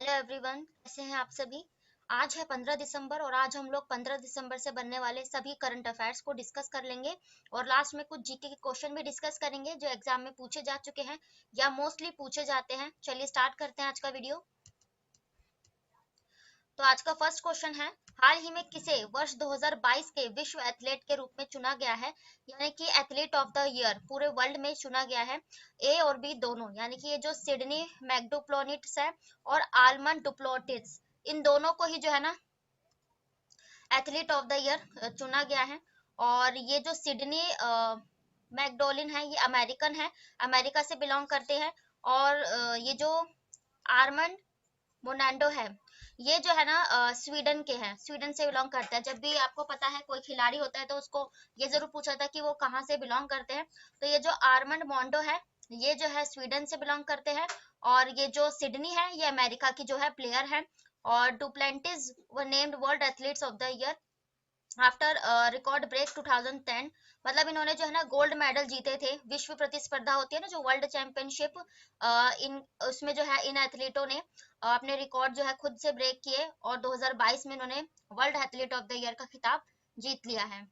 Hello everyone, कैसे हैं आप सभी। आज है 15 दिसंबर और आज हम लोग 15 दिसंबर से बनने वाले सभी करंट अफेयर्स को डिस्कस कर लेंगे और लास्ट में कुछ जीके के क्वेश्चन भी डिस्कस करेंगे जो एग्जाम में पूछे जा चुके हैं या मोस्टली पूछे जाते हैं। चलिए स्टार्ट करते हैं आज का वीडियो। तो आज का फर्स्ट क्वेश्चन है, हाल ही में किसे वर्ष 2022 के विश्व एथलीट के रूप में चुना गया है, यानी कि एथलीट ऑफ द ईयर पूरे वर्ल्ड में चुना गया है। ए और बी दोनों, यानी कि ये जो सिडनी मैकडुप्लोनिट्स है और आलमंड डुप्लोटिस, इन दोनों को ही जो है ना एथलीट ऑफ द ईयर चुना गया है। और ये जो सिडनी मैकडोलिन है ये अमेरिकन है, अमेरिका से बिलोंग करते हैं। और ये जो आर्मंड मोनांडो है ये जो है ना स्वीडन के हैं, स्वीडन से बिलोंग करता है। जब भी आपको पता है कोई खिलाड़ी होता है तो उसको ये जरूर पूछा था कि वो कहाँ से बिलोंग करते हैं। तो ये जो आर्मंड मोंडो है ये जो है स्वीडन से बिलोंग करते हैं। और ये जो सिडनी है ये अमेरिका की जो है प्लेयर है। और Duplantis were named world athletes of the year after record break 2010। मतलब इन्होंने जो है ना गोल्ड मेडल जीते थे, विश्व प्रतिस्पर्धा होती है ना जो वर्ल्ड चैंपियनशिप, इन उसमें जो है इन एथलीटों ने अपने रिकॉर्ड जो है खुद से ब्रेक किए और 2022 में इन्होंने world athlete of the year का खिताब जीत लिया है।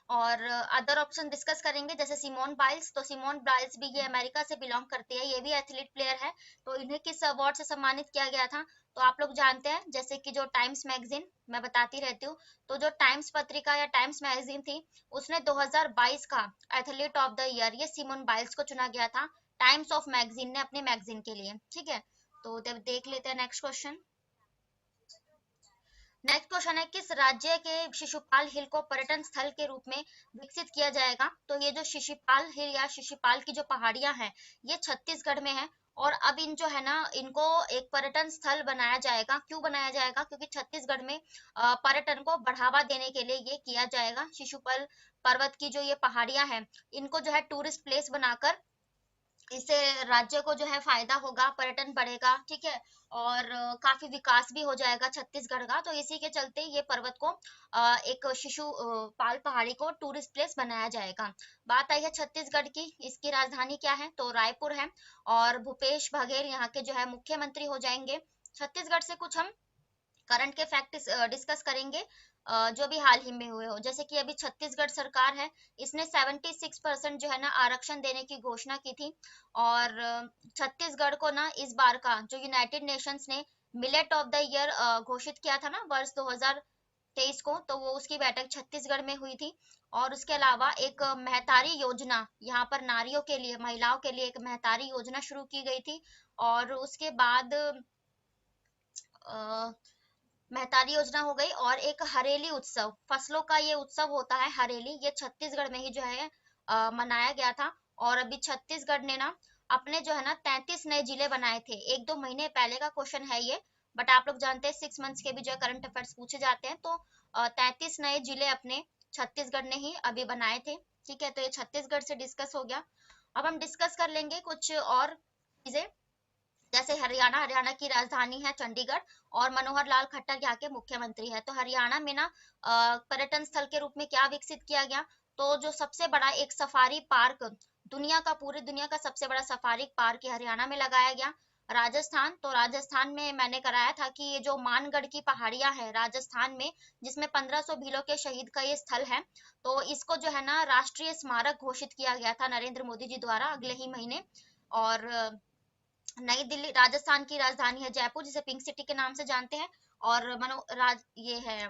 और अदर ऑप्शन डिस्कस करेंगे जैसे सिमोन बाइल्स। तो सिमोन बाइल्स भी ये अमेरिका से बिलोंग करती है, ये भी एथलीट प्लेयर है। तो इन्हें किस अवार्ड से सम्मानित किया गया था, तो आप लोग जानते हैं जैसे कि जो टाइम्स मैगजीन, मैं बताती रहती हूँ, तो जो टाइम्स पत्रिका या टाइम्स मैगजीन थी उसने 2022 का एथलीट ऑफ द ईयर ये सिमोन बाइल्स को चुना गया था, टाइम्स ऑफ मैगजीन ने अपने मैगजीन के लिए। ठीक है, तो जब देख लेते हैं नेक्स्ट क्वेश्चन। नेक्स्ट क्वेश्चन है, किस राज्य के शिशुपाल हिल को पर्यटन स्थल के रूप में विकसित किया जाएगा। तो ये जो शिशुपाल हिल या शिशुपाल की जो पहाड़ियां हैं ये छत्तीसगढ़ में है। और अब इन जो है ना इनको एक पर्यटन स्थल बनाया जाएगा। क्यों बनाया जाएगा, क्योंकि छत्तीसगढ़ में पर्यटन को बढ़ावा देने के लिए ये किया जाएगा। शिशुपाल पर्वत की जो ये पहाड़ियां हैं इनको जो है टूरिस्ट प्लेस बनाकर, इससे राज्य को जो है फायदा होगा, पर्यटन बढ़ेगा। ठीक है, और काफी विकास भी हो जाएगा छत्तीसगढ़ का। तो इसी के चलते ये पर्वत को एक शिशु पाल पहाड़ी को टूरिस्ट प्लेस बनाया जाएगा। बात आई है छत्तीसगढ़ की, इसकी राजधानी क्या है, तो रायपुर है। और भूपेश बघेल यहाँ के जो है मुख्यमंत्री हो जाएंगे। छत्तीसगढ़ से कुछ हम करंट के फैक्ट डिस्कस करेंगे जो भी हाल ही में हुए हो। जैसे कि अभी छत्तीसगढ़ सरकार है, इसने 76% जो है ना आरक्षण देने की घोषणा की थी। और छत्तीसगढ़ को ना इस बार का जो यूनाइटेड नेशंस ने मिलेट ऑफ द ईयर घोषित किया था ना वर्ष 2023 को, तो वो उसकी बैठक छत्तीसगढ़ में हुई थी। और उसके अलावा एक महतारी योजना, यहाँ पर नारियों के लिए, महिलाओं के लिए एक महतारी योजना शुरू की गई थी। और उसके बाद महतारी योजना हो गई। और एक हरेली उत्सव, फसलों का ये उत्सव होता है हरेली, ये छत्तीसगढ़ में ही जो है मनाया गया था। और अभी छत्तीसगढ़ ने ना अपने जो है ना 33 नए जिले बनाए थे, 1-2 महीने पहले का क्वेश्चन है ये। बट आप लोग जानते हैं 6 मंथ्स के भी जो है करंट अफेयर्स पूछे जाते हैं। तो 33 नए जिले अपने छत्तीसगढ़ ने ही अभी बनाए थे। ठीक है, तो ये छत्तीसगढ़ से डिस्कस हो गया। अब हम डिस्कस कर लेंगे कुछ और चीजें, जैसे हरियाणा, हरियाणा की राजधानी है चंडीगढ़ और मनोहर लाल खट्टर यहाँ के मुख्यमंत्री है। तो हरियाणा में ना पर्यटन स्थल के रूप में क्या विकसित किया गया, तो जो सबसे बड़ा एक सफारी पार्क, दुनिया का, पूरी दुनिया का सबसे बड़ा सफारी पार्क हरियाणा में लगाया गया। राजस्थान, तो राजस्थान में मैंने कराया था कि ये जो मानगढ़ की पहाड़ियां हैं राजस्थान में, जिसमें 1500 भीलों के शहीद का ये स्थल है, तो इसको जो है ना राष्ट्रीय स्मारक घोषित किया गया था नरेंद्र मोदी जी द्वारा अगले ही महीने। और नई दिल्ली, राजस्थान की राजधानी है जयपुर, जिसे पिंक सिटी के नाम से जानते हैं। और मनो राज ये है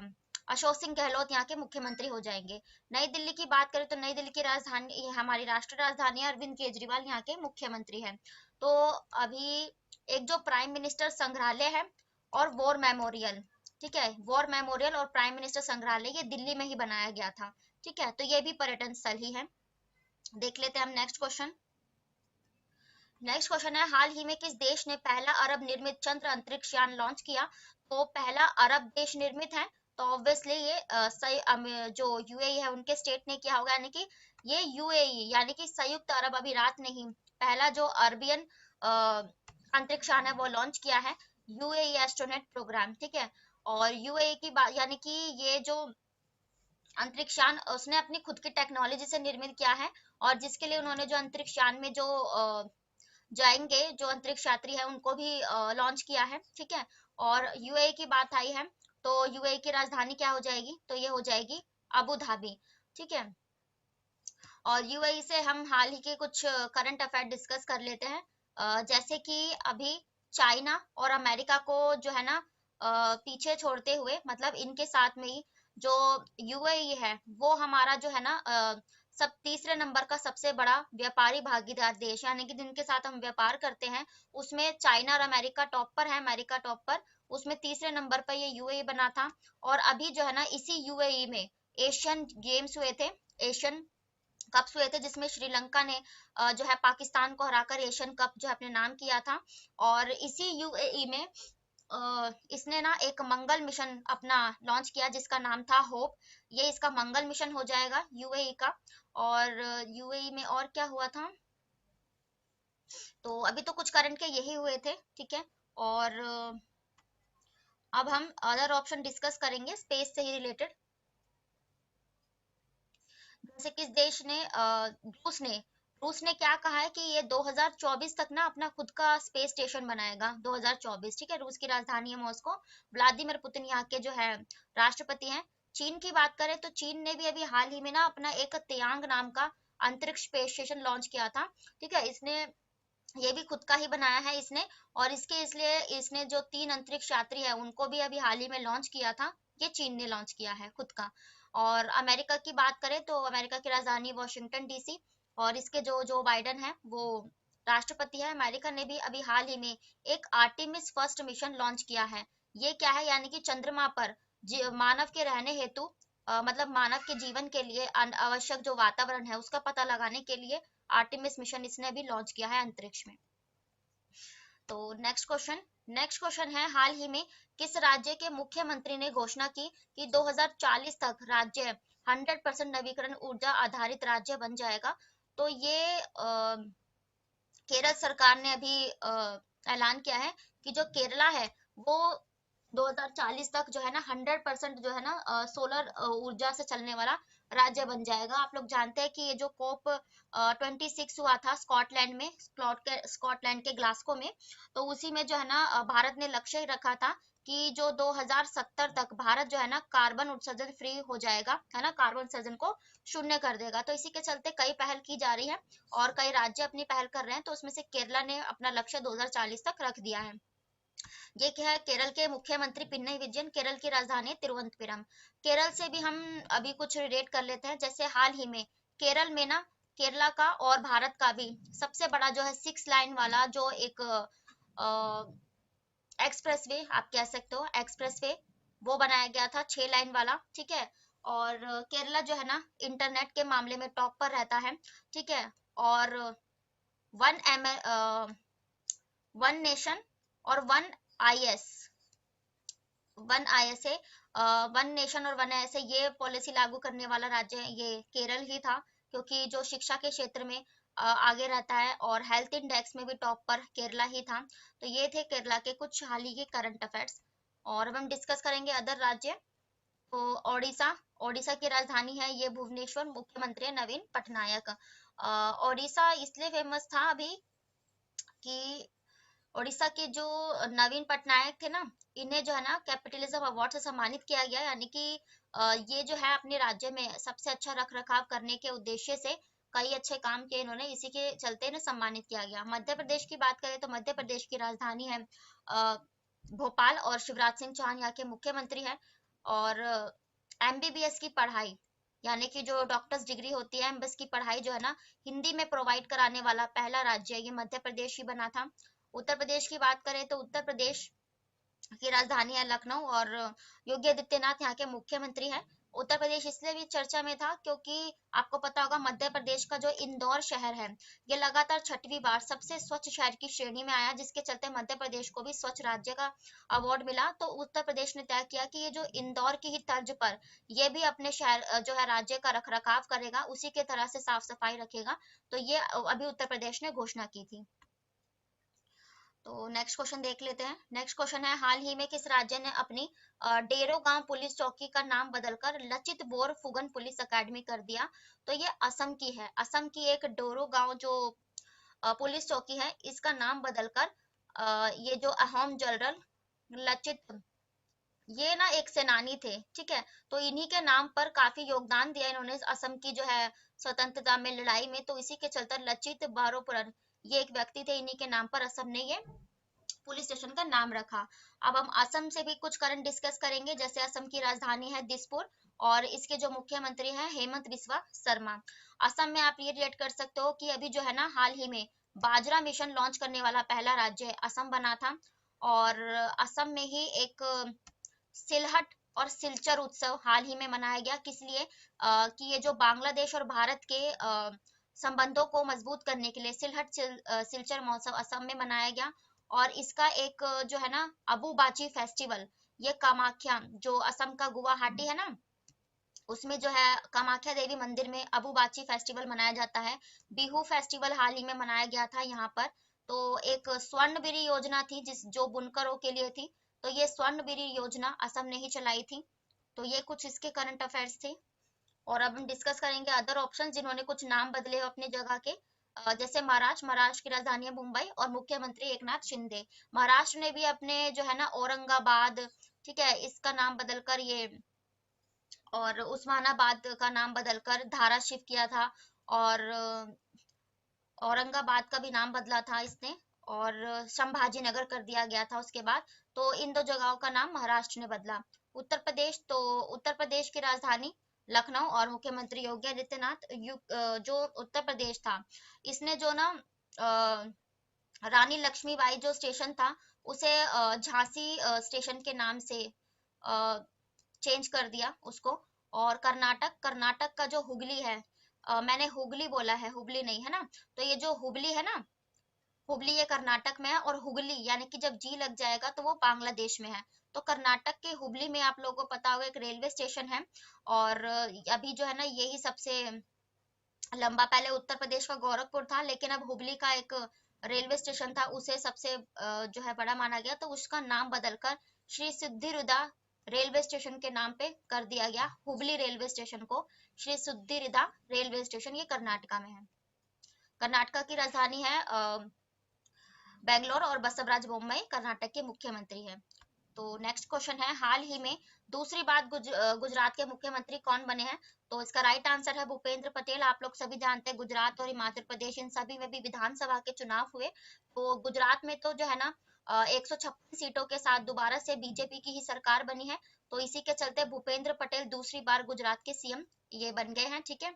अशोक सिंह गहलोत यहाँ के मुख्यमंत्री हो जाएंगे। नई दिल्ली की बात करें तो नई दिल्ली की राजधानी, ये हमारी राष्ट्रीय राजधानी है, अरविंद केजरीवाल यहाँ के मुख्यमंत्री हैं। तो अभी एक जो प्राइम मिनिस्टर संग्रहालय है और वॉर मेमोरियल, ठीक है, वॉर मेमोरियल और प्राइम मिनिस्टर संग्रहालय ये दिल्ली में ही बनाया गया था। ठीक है, तो ये भी पर्यटन स्थल ही है। देख लेते हैं हम नेक्स्ट क्वेश्चन। नेक्स्ट क्वेश्चन है, हाल ही में किस देश ने पहला अरब निर्मित चंद्र अंतरिक्ष यान लॉन्च किया। तो पहला अरब देश निर्मित है, तो ऑब्वियसली ये जो यूएई है उनके स्टेट ने किया होगा, यानी कि ये यूएई यानी कि संयुक्त अरब अमीरात ने ही पहला जो अरबियन अंतरिक्ष यान है वो लॉन्च किया है, यूएई एस्ट्रोनेट प्रोग्राम। ठीक है, और यूएई की बात, यानी कि ये जो अंतरिक्ष यान उसने अपनी खुद की टेक्नोलॉजी से निर्मित किया है। और जिसके लिए उन्होंने जो अंतरिक्ष यान में जो जाएंगे जो अंतरिक्ष यात्री है उनको भी लॉन्च किया है, ठीक है। और यूएई की बात आई है, तो यूएई की राजधानी क्या हो जाएगी, तो ये हो जाएगी अबू धाबी, ठीक है। और यूएई से हम हाल ही के कुछ करंट अफेयर डिस्कस कर लेते हैं। जैसे कि अभी चाइना और अमेरिका को जो है ना पीछे छोड़ते हुए, मतलब इनके साथ में ही जो यूएई है वो हमारा जो है ना सब तीसरे नंबर का सबसे बड़ा व्यापारी भागीदार देश, यानी कि जिनके साथ हम व्यापार करते हैं उसमें चाइना और अमेरिका टॉप पर है, अमेरिका टॉप पर, उसमें तीसरे नंबर पर ये यूएई बना था। और अभी जो है ना इसी यूएई में एशियन गेम्स हुए थे, एशियन कप्स हुए थे, जिसमें श्रीलंका ने जो है पाकिस्तान को हराकर एशियन कप जो है अपने नाम किया था। और इसी यूएई में इसने ना एक मंगल मिशन अपना लॉन्च किया जिसका नाम था होप, ये इसका मंगल मिशन हो जाएगा यूएई का। और यूएई में और क्या हुआ था, तो अभी तो कुछ करंट के यही हुए थे, ठीक है। और अब हम अदर ऑप्शन डिस्कस करेंगे स्पेस से ही रिलेटेड। जैसे किस देश ने रूस ने क्या कहा है कि ये 2024 तक ना अपना खुद का स्पेस स्टेशन बनाएगा, 2024, ठीक है। रूस की राजधानी है मॉस्को। व्लादिमीर पुतिन यहाँ के जो है राष्ट्रपति हैं। चीन की बात करें तो चीन ने भी अभी हाल ही में ना अपना एक त्यांग नाम का अंतरिक्ष स्पेस स्टेशन लॉन्च किया था, ठीक है। इसने ये भी खुद का ही बनाया है इसने। और इसके इसलिए इसने जो 3 अंतरिक्ष यात्री है उनको भी अभी हाल ही में लॉन्च किया था, ये चीन ने लॉन्च किया है खुद का। और अमेरिका की बात करें तो अमेरिका की राजधानी वॉशिंगटन डीसी, और इसके जो जो बाइडन है वो राष्ट्रपति है। अमेरिका ने भी अभी हाल ही में एक आर्टिमिस फर्स्ट मिशन लॉन्च किया है। ये क्या है, यानी कि चंद्रमा पर मानव के रहने हेतु मतलब मानव के जीवन के लिए आवश्यक जो वातावरण है उसका पता लगाने के लिए आर्टिमिस मिशन इसने भी लॉन्च किया है अंतरिक्ष में। तो नेक्स्ट क्वेश्चन है, हाल ही में किस राज्य के मुख्यमंत्री ने घोषणा की कि 2040 तक राज्य 100% नवीकरण ऊर्जा आधारित राज्य बन जाएगा। तो ये केरल सरकार ने अभी ऐलान किया है कि जो केरला है वो 2040 तक जो है ना 100% जो है ना सोलर ऊर्जा से चलने वाला राज्य बन जाएगा। आप लोग जानते हैं कि ये जो कोप 26 हुआ था स्कॉटलैंड में, स्कॉटलैंड के ग्लासगो में, तो उसी में जो है ना भारत ने लक्ष्य ही रखा था कि जो 2070 तक भारत जो है ना कार्बन उत्सर्जन फ्री हो जाएगा, है ना, कार्बन उत्सर्जन को शून्य कर देगा। तो इसी के चलते कई पहल की जा रही है और कई राज्य अपनी पहल कर रहे हैं, तो उसमें से केरला ने अपना लक्ष्य 2040 तक रख दिया है। ये क्या है, केरल के मुख्यमंत्री पिनई विजयन, केरल की राजधानी तिरुवनंतपुरम। केरल से भी हम अभी कुछ रिलेट कर लेते हैं। जैसे हाल ही में केरल में ना, केरला का और भारत का भी सबसे बड़ा जो है 6 लाइन वाला जो एक एक्सप्रेसवे आप कह सकते हो, एक्सप्रेसवे वो बनाया गया था 6 लाइन वाला, ठीक है। और केरला जो है ना इंटरनेट के मामले में टॉप पर रहता है, ठीक है। और वन एम वन नेशन और one I S A one nation और वन आई एस ए ये पॉलिसी लागू करने वाला राज्य है ये केरल ही था, क्योंकि जो शिक्षा के क्षेत्र में आगे रहता है और हेल्थ इंडेक्स में भी टॉप पर केरला ही था। तो ये थे केरला के कुछ हाल ही के करंट अफेयर्स। और अब हम डिस्कस करेंगे अदर राज्य। तो ओडिशा, ओडिशा की राजधानी है ये भुवनेश्वर, मुख्यमंत्री है नवीन पटनायक। ओडिशा इसलिए फेमस था अभी कि ओडिशा के जो नवीन पटनायक थे ना, इन्हें जो है ना कैपिटलिज्म अवार्ड से सम्मानित किया गया, यानी कि ये जो है अपने राज्य में सबसे अच्छा रख रखाव करने के उद्देश्य से कई अच्छे काम किए इन्होंने, इसी के चलते इन्हें सम्मानित किया गया। मध्य प्रदेश की बात करें तो मध्य प्रदेश की राजधानी है भोपाल, और शिवराज सिंह चौहान यहाँ के मुख्यमंत्री हैं। और एमबीबीएस की पढ़ाई, यानी कि जो डॉक्टर्स डिग्री होती है, एमबीबीएस की पढ़ाई जो है ना हिंदी में प्रोवाइड कराने वाला पहला राज्य ये मध्य प्रदेश ही बना था। उत्तर प्रदेश की बात करें तो उत्तर प्रदेश की राजधानी है लखनऊ, और योगी आदित्यनाथ यहाँ के मुख्यमंत्री हैं। उत्तर प्रदेश इसलिए भी चर्चा में था क्योंकि आपको पता होगा मध्य प्रदेश का जो इंदौर शहर है ये लगातार 6वीं बार सबसे स्वच्छ शहर की श्रेणी में आया, जिसके चलते मध्य प्रदेश को भी स्वच्छ राज्य का अवार्ड मिला। तो उत्तर प्रदेश ने तय किया कि ये जो इंदौर की ही तर्ज पर ये भी अपने शहर जो है राज्य का रख रखाव करेगा, उसी के तरह से साफ सफाई रखेगा। तो ये अभी उत्तर प्रदेश ने घोषणा की थी। तो नेक्स्ट क्वेश्चन देख लेते हैं। नेक्स्ट क्वेश्चन है, हाल ही में किस राज्य ने अपनी डेरो गांव पुलिस चौकी का नाम बदलकर लचित बोर फुगन पुलिस अकेडमी कर दिया। तो ये असम की है, असम की एक डोरो गांव जो पुलिस चौकी है, इसका नाम बदलकर ये जो अहोम जनरल लचित, ये ना एक सेनानी थे, ठीक है। तो इन्हीं के नाम पर काफी योगदान दिया इन्होंने असम की जो है स्वतंत्रता में, लड़ाई में। तो इसी के चलते लचित बारोपुरन, ये एक व्यक्ति थे, इन्हीं के नाम पर असम ने ये पुलिस स्टेशन का नाम रखा। अब हम असम से भी कुछ करंट डिस्कस करेंगे, जैसे असम की राजधानी है दिसपुर और इसके जो मुख्यमंत्री हैं हेमंत बिस्वा शर्मा। असम में आप ये रिलेट कर सकते हो कि अभी जो है ना हाल ही में बाजरा मिशन लॉन्च करने वाला पहला राज्य असम बना था। और असम में ही एक सिलहट और सिलचर उत्सव हाल ही में मनाया गया, किस लिए कि ये जो बांग्लादेश और भारत के संबंधों को मजबूत करने के लिए सिलचर महोत्सव असम में मनाया गया। और इसका एक जो है ना अबुबाची फेस्टिवल, ये कामाख्या जो असम का गुवाहाटी है ना, उसमें जो है कामाख्या देवी मंदिर में अबुबाची फेस्टिवल मनाया जाता है। बिहू फेस्टिवल हाल ही में मनाया गया था यहाँ पर। तो एक स्वर्णगिरी योजना थी जिस जो बुनकरों के लिए थी, तो ये स्वर्णगिरी योजना असम ने ही चलाई थी। तो ये कुछ इसके करंट अफेयर्स थे। और अब हम डिस्कस करेंगे अदर ऑप्शन जिन्होंने कुछ नाम बदले हो अपने जगह के। जैसे महाराष्ट्र की राजधानी है मुंबई और मुख्यमंत्री एकनाथ शिंदे। महाराष्ट्र ने भी अपने जो है ना औरंगाबाद, ठीक है, इसका नाम बदलकर ये, और उस्मानाबाद का नाम बदलकर धाराशिव किया था। और औरंगाबाद का भी नाम बदला था इसने, और संभाजी नगर कर दिया गया था उसके बाद। तो इन दो जगहों का नाम महाराष्ट्र ने बदला। उत्तर प्रदेश, तो उत्तर प्रदेश की राजधानी लखनऊ और मुख्यमंत्री योगी आदित्यनाथ। जो उत्तर प्रदेश था, इसने जो ना रानी लक्ष्मीबाई जो स्टेशन था उसे झांसी स्टेशन के नाम से चेंज कर दिया उसको। और कर्नाटक का जो हुगली है, मैंने हुगली बोला है, हुबली नहीं है ना। तो ये जो हुबली है ना, हुबली ये कर्नाटक में है, और हुगली यानी कि जब जी लग जाएगा तो वो बांग्लादेश में है। तो कर्नाटक के हुबली में आप लोगों को पता होगा एक रेलवे स्टेशन है। और अभी जो है ना यही सबसे लंबा, पहले उत्तर प्रदेश का गोरखपुर था, लेकिन अब हुबली का एक रेलवे स्टेशन था उसे सबसे जो है बड़ा माना गया, तो उसका नाम बदलकर श्री सिद्धिविदा रेलवे स्टेशन के नाम पे कर दिया गया। हुबली रेलवे स्टेशन को श्री सिद्धिविदा रेलवे स्टेशन, ये कर्नाटका में है। कर्नाटका की राजधानी है बेंगलोर और बसवराज बोम्मई कर्नाटक के मुख्यमंत्री है। तो नेक्स्ट क्वेश्चन है, हाल ही में दूसरी बार गुजरात के मुख्यमंत्री कौन बने हैं? तो इसका राइट आंसर है भूपेंद्र पटेल। आप लोग सभी जानते हैं गुजरात और हिमाचल प्रदेश इन सभी में भी विधानसभा के चुनाव हुए। तो गुजरात में तो जो है ना 156 सीटों के साथ दोबारा से बीजेपी की ही सरकार बनी है। तो इसी के चलते भूपेंद्र पटेल दूसरी बार गुजरात के सीएम ये बन गए हैं, ठीक है।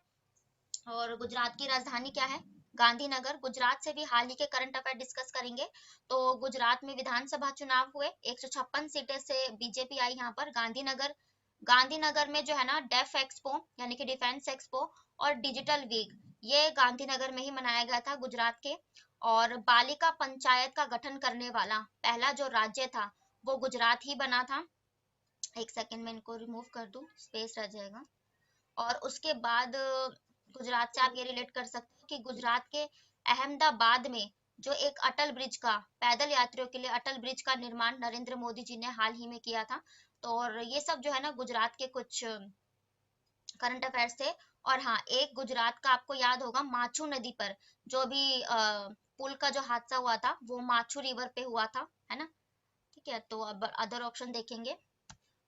और गुजरात की राजधानी क्या है? गांधीनगर। गुजरात से भी हाल ही के करंट अफेयर डिस्कस करेंगे। तो गुजरात में विधानसभा चुनाव हुए, 156 सीटें से बीजेपी आई यहाँ पर। गांधीनगर में जो है ना डेफ एक्सपो यानी कि डिफेंस एक्सपो और डिजिटल वीक, ये गांधीनगर में ही मनाया गया था गुजरात के। और बालिका पंचायत का गठन करने वाला पहला जो राज्य था वो गुजरात ही बना था। एक सेकेंड में इनको रिमूव कर दूं, स्पेस रह जाएगा। और उसके बाद गुजरात से आप ये रिलेट कर सकते हो कि गुजरात के अहमदाबाद में जो एक अटल ब्रिज का, पैदल यात्रियों के लिए अटल ब्रिज का निर्माण नरेंद्र मोदी जी ने हाल ही में किया था। तो और ये सब जो है ना गुजरात के कुछ करंट अफेयर्स थे। और हाँ, एक गुजरात का आपको याद होगा माचू नदी पर जो भी पुल का जो हादसा हुआ था वो माचू रिवर पे हुआ था, है ना। ठीक है, तो अब अदर ऑप्शन देखेंगे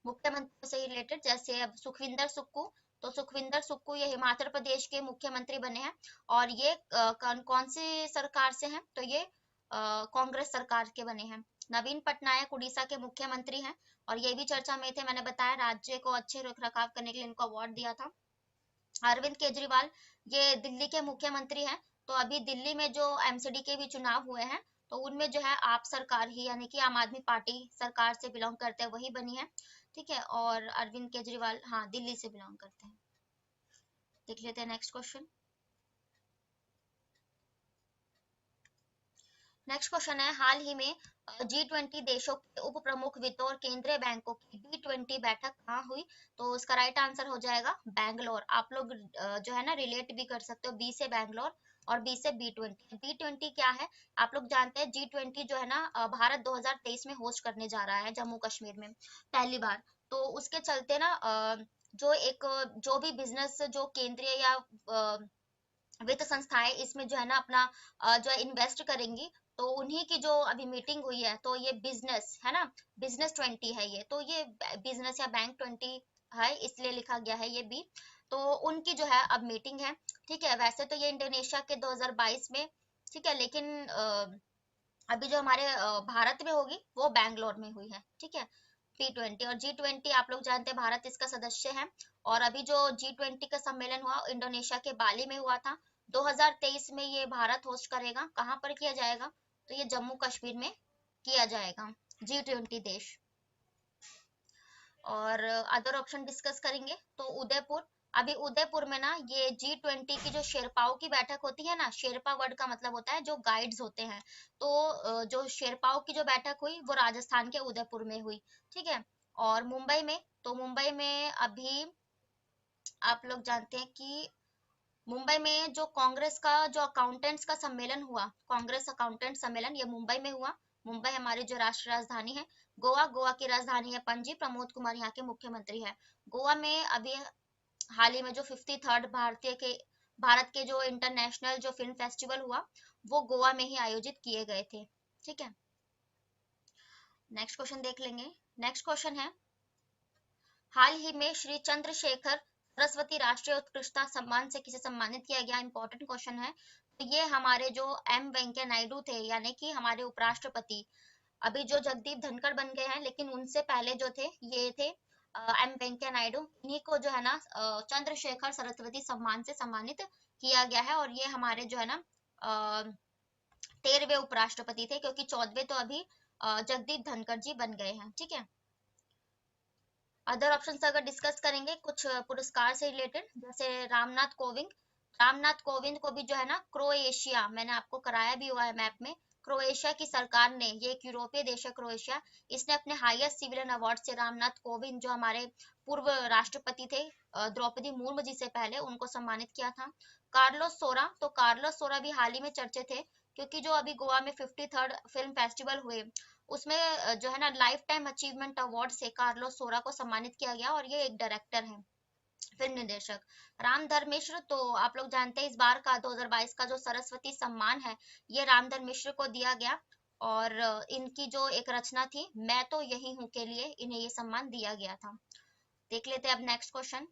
मुख्यमंत्री से रिलेटेड, जैसे अब सुखविंदर सुक्खू। तो सुखविंदर सुक्खू ये हिमाचल प्रदेश के मुख्यमंत्री बने हैं। और ये कौन सी सरकार से हैं? तो ये कांग्रेस सरकार के बने हैं। नवीन पटनायक उड़ीसा के मुख्यमंत्री हैं और ये भी चर्चा में थे, मैंने बताया राज्य को अच्छे रख रखाव करने के लिए इनको अवार्ड दिया था। अरविंद केजरीवाल ये दिल्ली के मुख्यमंत्री हैं। तो अभी दिल्ली में जो एमसीडी के भी चुनाव हुए हैं तो उनमें जो है आप सरकार ही यानी कि आम आदमी पार्टी सरकार से बिलोंग करते हैं, वही बनी है, ठीक है। और अरविंद केजरीवाल हाँ दिल्ली से बिलोंग करते हैं। देख लेते हैं नेक्स्ट क्वेश्चन। नेक्स्ट क्वेश्चन है, हाल ही में G20 देशों के उप प्रमुख वित्त और केंद्रीय बैंकों की B20 बैठक कहाँ हुई? तो उसका राइट आंसर हो जाएगा बैंगलोर। आप लोग जो है ना रिलेट भी कर सकते हो, बी से बैंगलोर और बी से B20। B20 क्या है? आप लोग जानते हैं G20 जो है ना भारत 2023 में होस्ट करने जा रहा है जम्मू कश्मीर में पहली बार। तो उसके चलते ना जो भी बिजनेस जो केंद्रीय या वित्त संस्थाएं इसमें जो है ना अपना जो है इन्वेस्ट करेंगी। तो उन्हीं की जो अभी मीटिंग हुई है, तो ये बिजनेस है ना, बिजनेस 20 है ये, तो ये बिजनेस या बैंक 20 है, इसलिए लिखा गया है ये बी। तो उनकी जो है अब मीटिंग है। ठीक है, वैसे तो ये इंडोनेशिया के 2022 में, ठीक है, लेकिन अभी जो हमारे भारत में होगी वो बैंगलोर में हुई है। ठीक है, P20 और G20 आप लोग जानते हैं भारत इसका सदस्य है। और अभी जो G20 का सम्मेलन हुआ इंडोनेशिया के बाली में हुआ था 2023 में, ये भारत होस्ट करेगा। कहाँ पर किया जाएगा? तो ये जम्मू कश्मीर में किया जाएगा, G20 देश। और अदर ऑप्शन डिस्कस करेंगे तो उदयपुर, अभी उदयपुर में ना ये G20 की जो शेरपाओं की बैठक होती है ना, शेरपा वर्ड का मतलब होता है जो गाइड्स होते हैं, तो जो शेरपाओं की जो बैठक हुई वो राजस्थान के उदयपुर में हुई। ठीक है, और मुंबई में, तो मुंबई में अभी आप लोग जानते हैं कि मुंबई में जो कांग्रेस का जो अकाउंटेंट्स का सम्मेलन हुआ, कांग्रेस अकाउंटेंट सम्मेलन, ये मुंबई में हुआ। मुंबई हमारी जो राष्ट्रीय राजधानी है। गोवा, गोवा की राजधानी है पणजी, प्रमोद कुमार यहाँ के मुख्यमंत्री है। गोवा में अभी हाल ही में जो 53rd भारत के जो इंटरनेशनल जो फिल्म फेस्टिवल हुआ वो गोवा में ही आयोजित किए गए थे। ठीक है, नेक्स्ट क्वेश्चन देख लेंगे। नेक्स्ट क्वेश्चन है, हाल ही में श्री चंद्रशेखर सरस्वती राष्ट्रीय उत्कृष्टता सम्मान से किसे सम्मानित किया गया? इंपॉर्टेंट क्वेश्चन है। तो ये हमारे जो एम वेंकैया नायडू थे, यानी कि हमारे उपराष्ट्रपति। अभी जो जगदीप धनखड़ बन गए हैं, लेकिन उनसे पहले जो थे ये थे एम वेंकैया नायडू। इन्हीं को जो है ना चंद्रशेखर सरस्वती सम्मान से सम्मानित किया गया है। और ये हमारे जो है ना 13वें उपराष्ट्रपति थे, क्योंकि 14वें तो अभी जगदीप धनखड़ जी बन गए हैं। ठीक है, अदर ऑप्शन अगर डिस्कस करेंगे कुछ पुरस्कार से रिलेटेड, जैसे रामनाथ कोविंद। रामनाथ कोविंद को भी जो है ना क्रोएशिया, मैंने आपको कराया भी हुआ है मैप में, क्रोएशिया की सरकार ने, ये एक यूरोपीय देश है क्रोएशिया, इसने अपने हाईएस्ट सिविलियन अवार्ड से रामनाथ कोविंद जो हमारे पूर्व राष्ट्रपति थे द्रौपदी मुर्मू जी से पहले, उनको सम्मानित किया था। कार्लोस सोरा, तो कार्लोस सोरा भी हाल ही में चर्चित थे, क्योंकि जो अभी गोवा में 53rd फिल्म फेस्टिवल हुए उसमें जो है ना लाइफ टाइम अचीवमेंट अवार्ड से कार्लोस सोरा को सम्मानित किया गया, और ये एक डायरेक्टर है, फिल्म निर्देशक। राम धर्मेश्वर, तो आप लोग जानते हैं इस बार का 2022 का जो सरस्वती सम्मान है ये राम धर्मेश्वर को दिया गया। और इनकी जो एक रचना थी मैं तो यही हूँ के लिए इन्हें ये सम्मान दिया गया था। देख लेते हैं अब नेक्स्ट क्वेश्चन।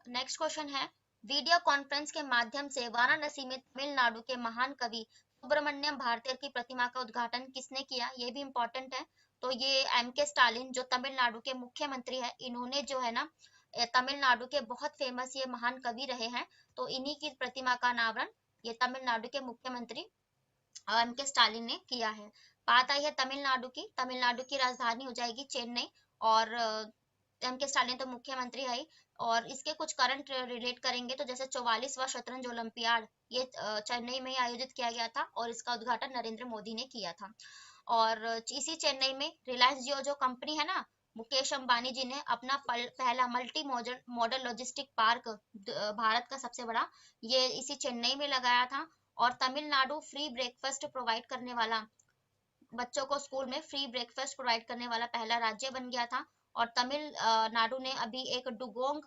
नेक्स्ट क्वेश्चन है, वीडियो कॉन्फ्रेंस के माध्यम से वाराणसी में तमिलनाडु के महान कवि सुब्रमण्यम भारती की प्रतिमा का उद्घाटन किसने किया? ये भी इम्पोर्टेंट है। तो ये एम के स्टालिन जो तमिलनाडु के मुख्यमंत्री है, इन्होंने जो है ना तमिलनाडु के बहुत फेमस ये महान कवि रहे हैं, तो इन्हीं की प्रतिमा का अनावरण ये तमिलनाडु के मुख्यमंत्री एम के स्टालिन ने किया है। बात आई है तमिलनाडु की, तमिलनाडु की राजधानी हो जाएगी चेन्नई। और एम के स्टालिन तो मुख्यमंत्री है ही। और इसके कुछ करंट रिलेट करेंगे तो जैसे 44वां शतरंज ओलंपियाड ये चेन्नई में ही आयोजित किया गया था, और इसका उद्घाटन नरेंद्र मोदी ने किया था। और इसी चेन्नई में रिलायंस जियो जो कंपनी है ना, मुकेश अंबानी जी ने अपना पहला multi modal logistic park, Bharat का सबसे बड़ा, ये इसी चेन्नई में लगाया था। और तमिलनाडु फ्री ब्रेकफास्ट प्रोवाइड करने वाला, बच्चों को स्कूल में फ्री ब्रेकफास्ट प्रोवाइड करने वाला पहला राज्य बन गया था। और तमिलनाडु ने अभी एक डुगोंग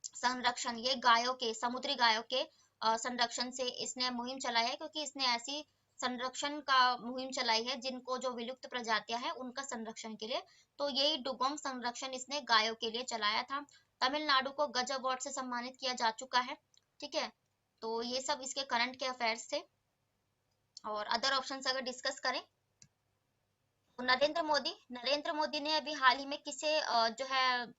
संरक्षण, ये गायों के, समुद्री गायों के संरक्षण से इसने मुहिम चलाई है, क्योंकि इसने ऐसी संरक्षण का मुहिम चलाई है जिनको जो विलुप्त प्रजातियां हैं उनका संरक्षण के लिए। तो यही डुगोंग संरक्षण इसने गायों के लिए चलाया था। तमिलनाडु को गज अवार्ड से सम्मानित किया जा चुका है। ठीक है, तो ये सब इसके करंट के अफेयर्स थे। और अदर ऑप्शंस अगर डिस्कस करें तो नरेंद्र मोदी ने अभी हाल ही में किसे जो है,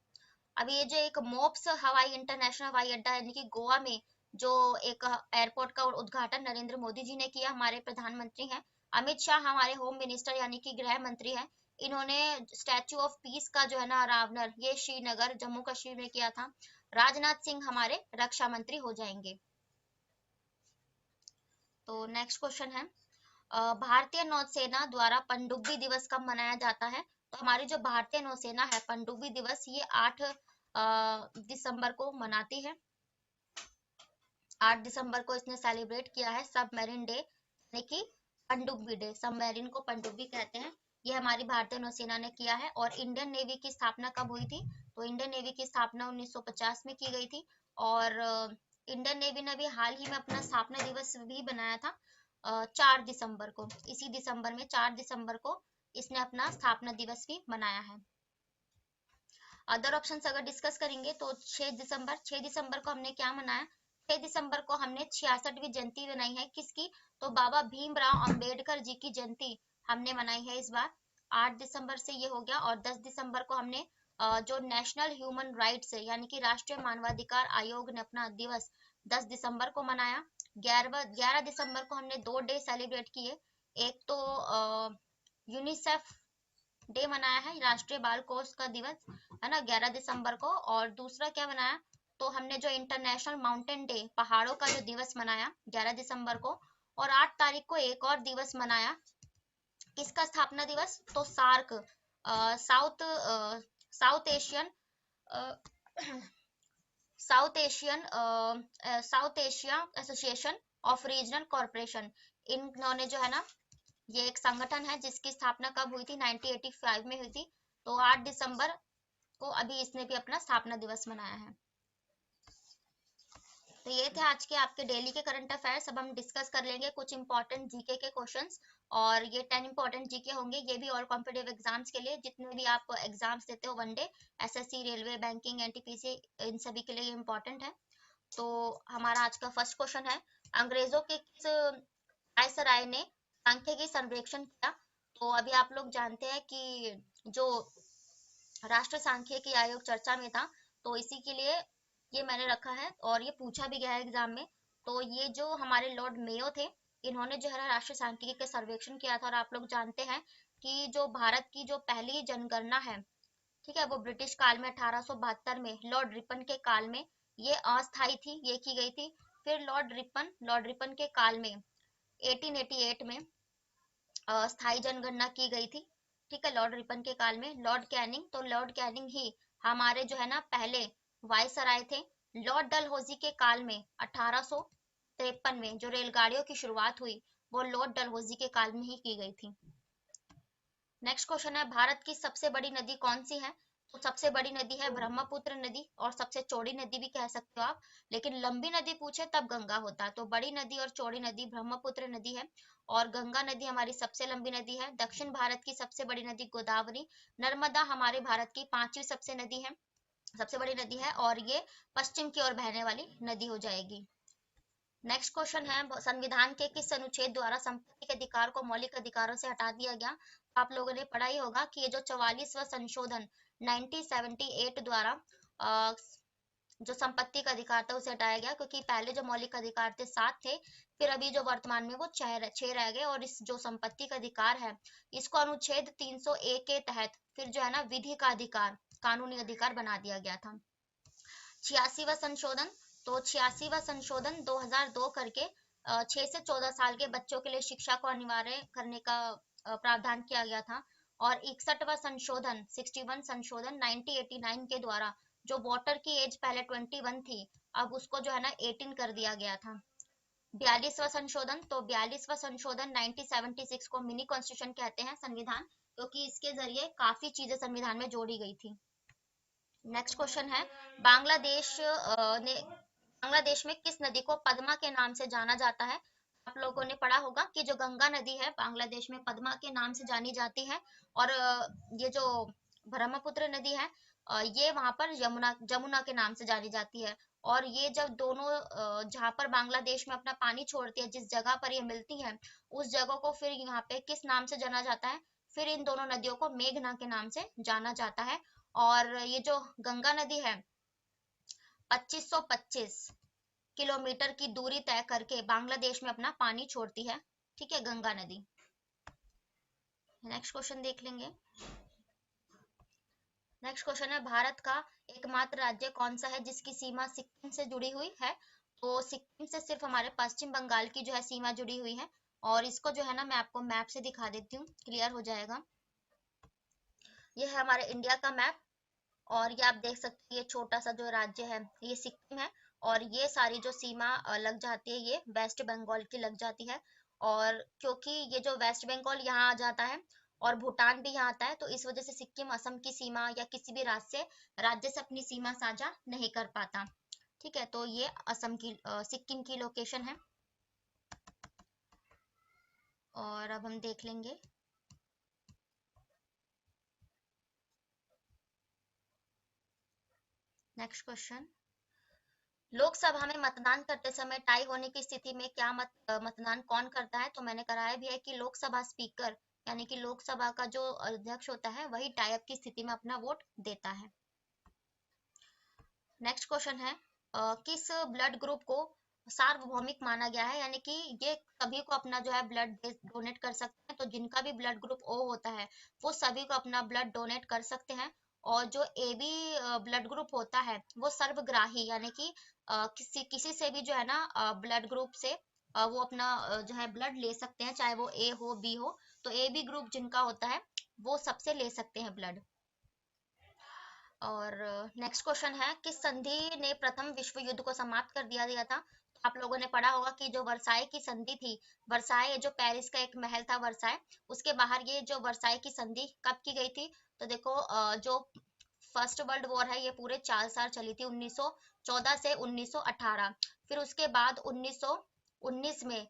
अभी ये जो एक मोप्स हवाई इंटरनेशनल हवाई अड्डा यानी कि गोवा में जो एक एयरपोर्ट का उद्घाटन नरेंद्र मोदी जी ने किया, हमारे प्रधानमंत्री हैं। अमित शाह हमारे होम मिनिस्टर यानी कि गृह मंत्री हैं, इन्होंने स्टैचू ऑफ पीस का जो है ना अनावरण ये श्रीनगर जम्मू कश्मीर में किया था। राजनाथ सिंह हमारे रक्षा मंत्री हो जाएंगे। तो नेक्स्ट क्वेश्चन है, भारतीय नौसेना द्वारा पनडुब्बी दिवस कब मनाया जाता है? तो हमारी जो भारतीय नौसेना है पनडुब्बी दिवस ये 8 दिसंबर को मनाती है। 8 दिसंबर को इसने सेलिब्रेट किया है सबमरीन डे, यानी कि पनडुब्बी डे, सबमरीन को पनडुब्बी कहते हैं। ये हमारी भारतीय नौसेना ने किया है। और इंडियन नेवी की स्थापना कब हुई थी? तो इंडियन नेवी की स्थापना 1950 में की गई थी। और इंडियन नेवी ने भी हाल ही में अपना स्थापना दिवस भी बनाया था 4 दिसंबर को। इसी दिसंबर में 4 दिसंबर को इसने अपना स्थापना दिवस भी मनाया है। अदर ऑप्शंस अगर डिस्कस करेंगे तो 6 दिसंबर को हमने क्या मनाया? 6 दिसंबर को हमने 66वीं जयंती बनाई है। किसकी? तो बाबा भीमराव अंबेडकर जी की जयंती हमने मनाई है इस बार। 8 दिसंबर से ये हो गया। और 10 दिसंबर को हमने जो नेशनल ह्यूमन राइट्स है यानी कि राष्ट्रीय मानवाधिकार आयोग ने अपना दिवस 10 दिसंबर को मनाया। 11 दिसंबर को हमने 2 डे सेलिब्रेट किए। एक तो यूनिसेफ डे मनाया है, राष्ट्रीय बाल कोष का दिवस है ना, 11 दिसंबर को। और दूसरा क्या मनाया? तो हमने जो इंटरनेशनल माउंटेन डे, पहाड़ों का जो दिवस मनाया 11 दिसंबर को। और 8 तारीख को एक और दिवस मनाया। किसका स्थापना दिवस? तो SAARC, south south Asian south Asia association of regional corporation, इन्होंने जो है ना, ये एक संगठन है जिसकी स्थापना कब हुई थी? 1985 में हुई थी। तो 8 दिसंबर को अभी इसने भी अपना स्थापना दिवस मनाया है। तो ये थे आज के आपके डेली के करंट अफेयर्स। अब हम डिस्कस कर लेंगे कुछ इंपॉर्टेंट जीके के क्वेश्चंस। और ये 10 इंपॉर्टेंट जीके होंगे, ये भी ऑल कॉम्पिटिटिव एग्जाम्स के लिए, जितने भी आप एग्जाम्स देते हो one day, SSC, railway, banking, NTPC, इन सभी के लिए ये इंपॉर्टेंट है। तो हमारा आज का फर्स्ट क्वेश्चन है, अंग्रेजों के किस वायसराय ने सांख्यिकी सर्वेक्षण किया? तो अभी आप लोग जानते हैं कि जो राष्ट्रीय सांख्यिकी आयोग चर्चा में था, तो इसी के लिए ये मैंने रखा है और ये पूछा भी गया है एग्जाम में। तो ये जो हमारे लॉर्ड मेयो थे, इन्होंने जो है राष्ट्रीय सांख्यिकी का सर्वेक्षण किया था। और आप लोग जानते हैं कि जो भारत की जो पहली जनगणना है, ठीक है, वो ब्रिटिश काल में 1872 में लॉर्ड रिपन के काल में ये अस्थायी थी, ये की गई थी। फिर लॉर्ड रिपन के काल में 1888 में स्थायी जनगणना की गई थी। ठीक है, लॉर्ड रिपन के काल में लॉर्ड कैनिंग, तो लॉर्ड कैनिंग ही हमारे जो है ना पहले वायसराय थे। लॉर्ड डलहौजी के काल में 1853 में जो रेलगाड़ियों की शुरुआत हुई, वो लॉर्ड डलहौजी के काल में ही की गई थी। नेक्स्ट क्वेश्चन है, भारत की सबसे बड़ी नदी कौन सी है? तो सबसे बड़ी नदी है ब्रह्मपुत्र नदी, और सबसे चौड़ी नदी भी कह सकते हो आप। लेकिन लंबी नदी पूछे तब गंगा होता है। तो बड़ी नदी और चौड़ी नदी ब्रह्मपुत्र नदी है। और गंगा नदी हमारी सबसे लंबी नदी है। दक्षिण भारत की सबसे बड़ी नदी गोदावरी। नर्मदा हमारे भारत की 5वीं सबसे बड़ी नदी है, और ये पश्चिम की ओर बहने वाली नदी हो जाएगी। नेक्स्ट क्वेश्चन है, संविधान के किस अनुच्छेद द्वारा संपत्ति के अधिकार को मौलिक अधिकारों से हटा दिया गया? आप लोगों ने पढ़ा ही होगा कि ये जो 44वां संशोधन 1978 द्वारा जो संपत्ति का अधिकार था उसे हटाया गया, क्योंकि पहले जो मौलिक अधिकार थे 7 थे, फिर अभी जो वर्तमान में वो 6 रह गए। और इस जो संपत्ति का अधिकार है, इसको अनुच्छेद 301 के तहत फिर जो है ना विधि का अधिकार, कानूनी अधिकार बना दिया गया था। 86वां संशोधन, तो 86वां संशोधन 2002 करके 6 से 14 साल के बच्चों के लिए शिक्षा को अनिवार्य करने का प्रावधान किया गया था। और 61वां संशोधन 61 संशोधन 1989 के द्वारा जो वोटर की एज पहले 21 थी, अब उसको जो है ना 18 कर दिया गया था। 42वां संशोधन, तो 42वां संशोधन 1976 को मिनी कॉन्स्टिट्यूशन कहते हैं संविधान, क्योंकि इसके जरिए काफी चीजें संविधान में जोड़ी गई थी। नेक्स्ट क्वेश्चन है, बांग्लादेश बांग्लादेश में किस नदी को पद्मा के नाम से जाना जाता है? आप लोगों ने पढ़ा होगा कि जो गंगा नदी है बांग्लादेश में पद्मा के नाम से जानी जाती है। और ये जो ब्रह्मपुत्र नदी है, ये वहां पर यमुना जमुना के नाम से जानी जाती है। और ये जब दोनों जहाँ पर बांग्लादेश में अपना पानी छोड़ती है, जिस जगह पर ये मिलती है, उस जगह को फिर यहाँ पे किस नाम से जाना जाता है? फिर इन दोनों नदियों को मेघना के नाम से जाना जाता है। और ये जो गंगा नदी है 2525 किलोमीटर की दूरी तय करके बांग्लादेश में अपना पानी छोड़ती है। ठीक है, गंगा नदी। नेक्स्ट क्वेश्चन देख लेंगे। नेक्स्ट क्वेश्चन है, भारत का एकमात्र राज्य कौन सा है जिसकी सीमा सिक्किम से जुड़ी हुई है? तो सिक्किम से सिर्फ हमारे पश्चिम बंगाल की जो है सीमा जुड़ी हुई है। और इसको जो है ना मैं आपको मैप से दिखा देती हूँ, क्लियर हो जाएगा। ये है हमारे इंडिया का मैप। और ये आप देख सकते हैं, ये छोटा सा जो राज्य है ये सिक्किम है। और ये सारी जो सीमा लग जाती है, ये वेस्ट बंगाल की लग जाती है। और क्योंकि ये जो वेस्ट बंगाल यहाँ आ जाता है और भूटान भी यहाँ आता है, तो इस वजह से सिक्किम असम की सीमा या किसी भी राज्य से अपनी सीमा साझा नहीं कर पाता। ठीक है, तो ये असम की सिक्किम की लोकेशन है। और अब हम देख लेंगे नेक्स्ट क्वेश्चन। लोकसभा में मतदान करते समय टाई होने की स्थिति में क्या मतदान कौन करता है? तो मैंने कराया भी है कि लोकसभा स्पीकर यानी कि लोकसभा का जो अध्यक्ष होता है वही टाई अप की स्थिति में अपना वोट देता है। नेक्स्ट क्वेश्चन है किस ब्लड ग्रुप को सार्वभौमिक माना गया है, यानी कि ये सभी को अपना जो है ब्लड डोनेट कर सकते हैं। तो जिनका भी ब्लड ग्रुप ओ होता है वो सभी को अपना ब्लड डोनेट कर सकते हैं। और जो ए बी ब्लड ग्रुप होता है वो सर्वग्राही यानी कि किसी किसी से भी जो है ना ब्लड ग्रुप से वो अपना जो है ब्लड ले सकते हैं, चाहे वो ए हो बी हो। तो ए बी ग्रुप जिनका होता है वो सबसे ले सकते हैं ब्लड। और नेक्स्ट क्वेश्चन है किस संधि ने प्रथम विश्व युद्ध को समाप्त कर दिया दिया था? तो आप लोगों ने पढ़ा होगा कि जो वर्साई की संधि थी, वर्साई जो पेरिस का एक महल था वर्साई, उसके बाहर ये जो वर्साई की संधि कब की गई थी? तो देखो जो फर्स्ट वर्ल्ड वॉर है ये पूरे 4 साल चली थी, 1914 से 1918। फिर उसके बाद 1919 में,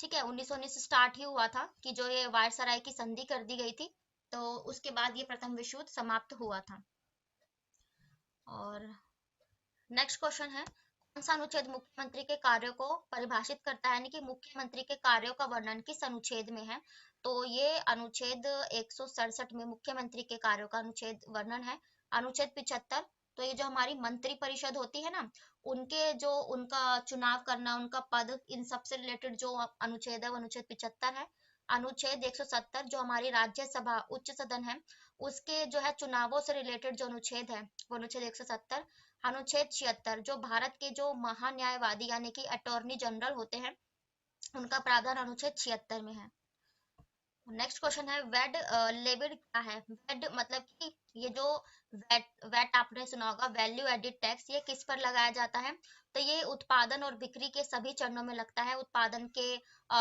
ठीक है, 1919 स्टार्ट ही हुआ था कि जो ये वायसराय की संधि कर दी गई थी। तो उसके बाद ये प्रथम विश्व युद्ध समाप्त हुआ था। और नेक्स्ट क्वेश्चन है कौन सा अनुच्छेद मुख्यमंत्री के कार्यों को परिभाषित करता है, यानी कि मुख्यमंत्री के कार्यों का वर्णन किस अनुच्छेद में है? तो ये अनुच्छेद 167 में मुख्यमंत्री के कार्यों का अनुच्छेद वर्णन है। अनुच्छेद 75, तो ये जो हमारी मंत्री परिषद होती है ना, उनके जो उनका चुनाव करना, उनका पद, इन सब से रिलेटेड जो अनुच्छेद है वो अनुच्छेद 75 है। अनुच्छेद 170 जो हमारी राज्यसभा उच्च सदन है उसके जो है चुनावों से रिलेटेड जो अनुच्छेद है वो अनुच्छेद 170। अनुच्छेद 76 जो भारत के जो महान्यायवादी यानी कि अटॉर्नी जनरल होते हैं उनका प्रावधान अनुच्छेद 76 में है। नेक्स्ट क्वेश्चन है वेड लेविड क्या है? वेड मतलब कि ये जो वैट आपने सुना होगा, वैल्यू एडिड टैक्स, ये किस पर लगाया जाता है? तो ये उत्पादन और बिक्री के सभी चरणों में लगता है। उत्पादन के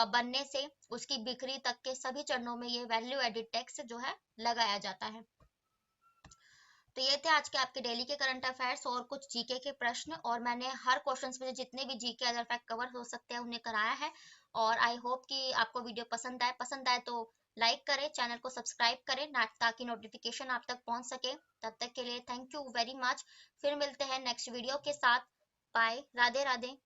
बनने से उसकी बिक्री तक के सभी चरणों में ये वैल्यू एडिड टैक्स जो है लगाया जाता है। तो ये थे आज के आपके डेली के करंट अफेयर्स और कुछ जीके के प्रश्न, और मैंने हर क्वेश्चंस में जितने भी जीके अदर फैक्ट कवर हो सकते हैं उन्हें कराया है। और आई होप कि आपको वीडियो पसंद आए तो लाइक करें, चैनल को सब्सक्राइब करें ताकि नोटिफिकेशन आप तक पहुंच सके। तब तक के लिए थैंक यू वेरी मच। फिर मिलते हैं नेक्स्ट वीडियो के साथ। बाय, राधे राधे।